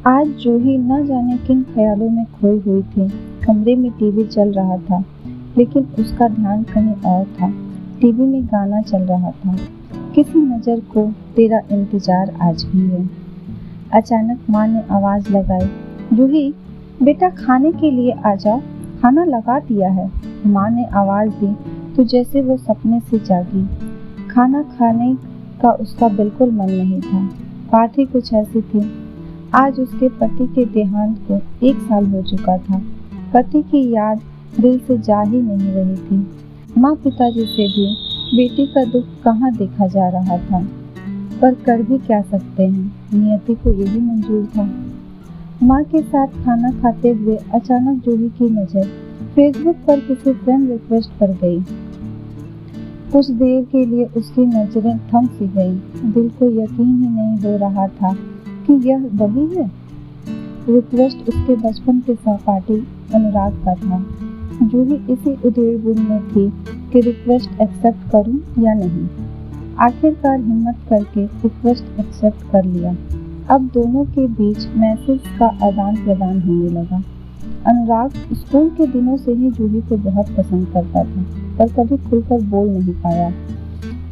आज जूही न जाने किन ख्यालों में खोई हुई थी। कमरे में टीवी चल रहा था, लेकिन उसका ध्यान कहीं और था। टीवी में गाना चल रहा था, किसी नजर को तेरा इंतजार आज भी है। अचानक माँ ने आवाज लगाई, जूही बेटा खाने के लिए आ जाओ, खाना लगा दिया है। माँ ने आवाज दी तो जैसे वो सपने से जागी। खाना खाने का उसका बिल्कुल मन नहीं था। बात ही कुछ ऐसी थी। आज उसके पति के देहांत को 1 साल हो चुका था। पति की याद दिल से जा ही नहीं रही थी। माँ पिताजी से भी बेटी का दुख कहाँ देखा जा रहा था, पर कर भी क्या सकते हैं, नियति को यही मंजूर था। माँ के साथ खाना खाते हुए अचानक जूही की नजर फेसबुक पर किसी फ्रेंड रिक्वेस्ट पर गई। कुछ देर के लिए उसकी नजरें थम सी गईं। दिल को यकीन ही नहीं हो रहा था कि यह वही है। रिक्वेस्ट उसके बचपन के सहपाठी अनुराग का था। जूही इसी उधेड़-बुन में थी कि रिक्वेस्ट एक्सेप्ट करूं या नहीं। आखिरकार हिम्मत करके रिक्वेस्ट एक्सेप्ट कर लिया। अब दोनों के बीच मैसेज का आदान प्रदान होने लगा। अनुराग स्कूल के दिनों से ही जूही को बहुत पसंद करता था, पर कभी खुलकर बोल नहीं पाया।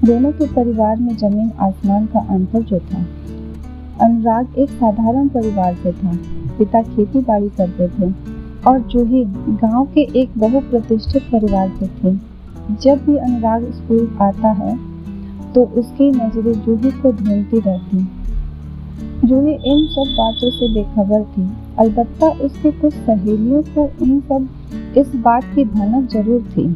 दोनों के परिवार में जमीन आसमान का अंतर जो था। अनुराग एक साधारण परिवार से था। पिता खेती बाड़ी करते थे और जूही गांव के एक बहुप्रतिष्ठित परिवार से थी। जब भी अनुराग स्कूल आता है तो उसकी नजरें जूही को ढूंढती रहती। जूही इन सब बातों से बेखबर थी। अलबत्ता उसकी कुछ सहेलियों को इस बात की भनक जरूर थी।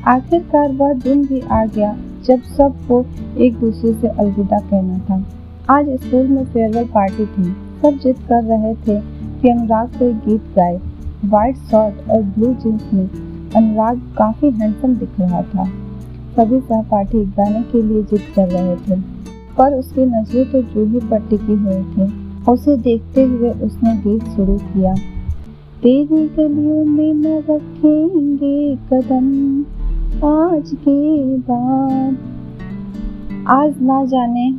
आखिरकार वह दिन भी आ गया जब सबको एक दूसरे से अलविदा कहना था। आज स्कूल में फेयरवेल पार्टी थी। सब जिद कर रहे थे कि अनुराग कोई गीत गाए। व्हाइट शर्ट और ब्लू जींस में अनुराग काफी हैंडसम दिख रहा था। सभी सहपाठी गाने के लिए जिद कर रहे थे, पर उसकी नजरें तो जूही पर टिकी हुई थी। उसे देखते हुए उसने गीत शुरू किया। तेरी गलियों में न रखेंगे कदम आज के बाद। आज ना जाने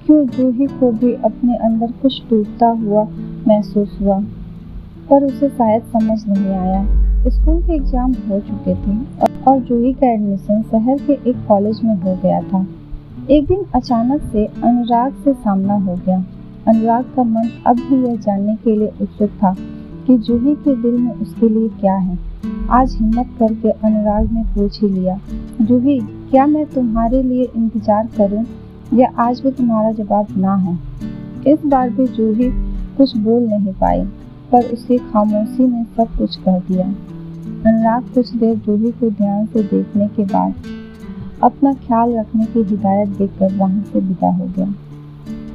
क्यों जूही को भी अपने अंदर कुछ टूटता हुआ महसूस हुआ, पर उसे शायद समझ नहीं आया। स्कूल के एग्जाम हो चुके थे और जूही का एडमिशन शहर के एक कॉलेज में हो गया था। एक दिन अचानक से अनुराग से सामना हो गया। अनुराग का मन अब भी यह जानने के लिए उत्सुक था कि जूही के दिल में उसके लिए क्या है। आज हिम्मत करके अनुराग ने पूछ ही लिया, जूही क्या मैं तुम्हारे लिए इंतजार करूं या आज भी तुम्हारा जवाब ना है? इस बार भी जूही कुछ बोल नहीं पाई, पर उसकी खामोशी ने सब कुछ कह दिया। अनुराग कुछ देर जूही को ध्यान से देखने के बाद अपना ख्याल रखने की हिदायत देकर वहां से विदा हो गया।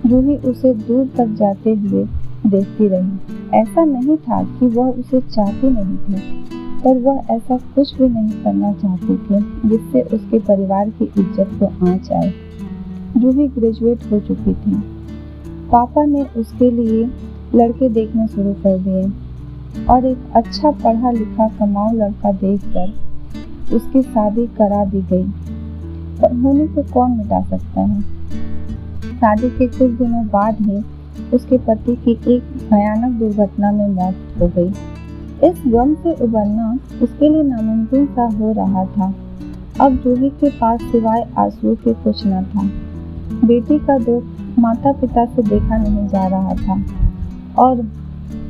जूही उसे दूर तक जाते हुए देखती रही। ऐसा नहीं था कि वह उसे चाहती नहीं थी, पर वह ऐसा कुछ भी नहीं करना चाहती थी जिससे उसके परिवार की इज्जत को आंच आए। जूही ग्रेजुएट हो चुकी थी। पापा ने उसके लिए लड़के देखने शुरू कर दिए और एक अच्छा पढ़ा लिखा कमाऊ लड़का देखकर उसकी शादी करा दी गई। पर होने को कौन मिटा सकता है। शादी के कुछ दिनों बाद ही उसके पति की एक भयानक दुर्घटना में मौत हो गई। इस गम से उबरना उसके लिए नामुमकिन सा हो रहा था। अब जूही के पास सिवाय आंसू के कुछ न था। बेटी का दुख माता पिता से देखा नहीं जा रहा था और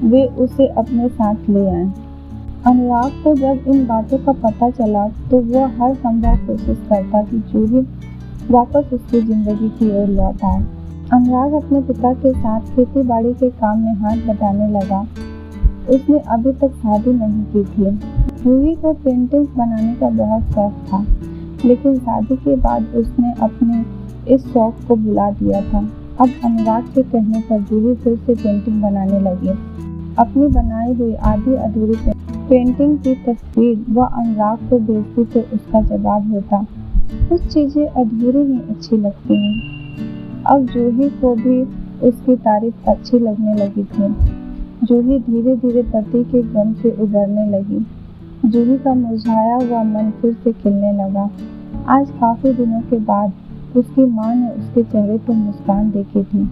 वे उसे अपने साथ ले आए। अनुराग को जब इन बातों का पता चला तो वह हर संभव कोशिश करता कि जूही वापस उसकी जिंदगी की ओर लौट आए। अनुराग अपने पिता के साथ खेती बाड़ी के काम में हाथ बटाने लगा। उसने अभी तक शादी नहीं की थी। जूही को पेंटिंग्स बनाने का बहुत शौक था, लेकिन शादी के बाद उसने अपने इस शौक को भुला दिया था। अब अनुराग के कहने पर जूही फिर से पेंटिंग बनाने लगी। अपनी बनाई हुई आधी अधूरी पेंटिंग की तस्वीर वह अनुराग को भेजती तो उसका जवाब होता, कुछ चीजें अधूरी ही अच्छी लगती हैं। अब जूही को भी उसकी तारीफ अच्छी लगने लगी थी। जूही धीरे धीरे पति के गम से उबरने लगी। जूही का मुरझाया हुआ मन फिर से खिलने लगा। आज काफी दिनों के बाद उसकी माँ ने उसके चेहरे पर मुस्कान देखी थी।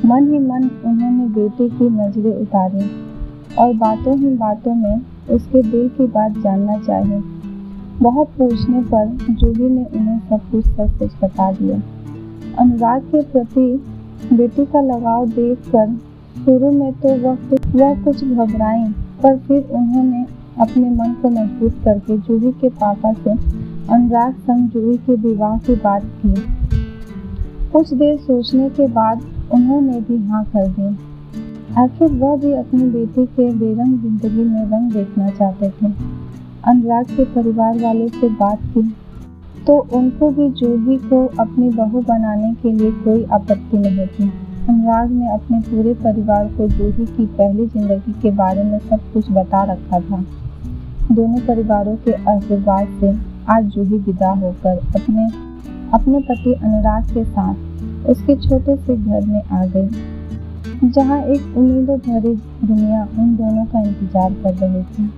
मन ही मन उन्होंने बेटे की नजरें उतारी और बातों ही बातों में उसके दिल की बात जानना चाही। बहुत पूछने पर जूही ने उन्हें सब कुछ सच बता दिया। अनुराग के प्रति बेटी का लगाव देखकर शुरू में तो वह कुछ घबराई, पर फिर उन्होंने अपने मन को मजबूत करके जूही के पापा से अनुराग संग जूही के विवाह की बात की। कुछ देर सोचने के बाद उन्होंने भी हाँ कर दी। आखिर वह भी अपनी बेटी के बेरंग जिंदगी में रंग देखना चाहते थे। अनुराग के परिवार वालों से बात की तो उनको भी जूही को अपनी बहू बनाने के लिए कोई आपत्ति नहीं थी। अनुराग ने अपने पूरे परिवार को जूही की पहली जिंदगी के बारे में सब कुछ बता रखा था। दोनों परिवारों के आशीर्वाद से आज जूही विदा होकर अपने पति अनुराग के साथ उसके छोटे से घर में आ गई, जहाँ एक उम्मीदों भरी दुनिया उन दोनों का इंतजार कर रही थी।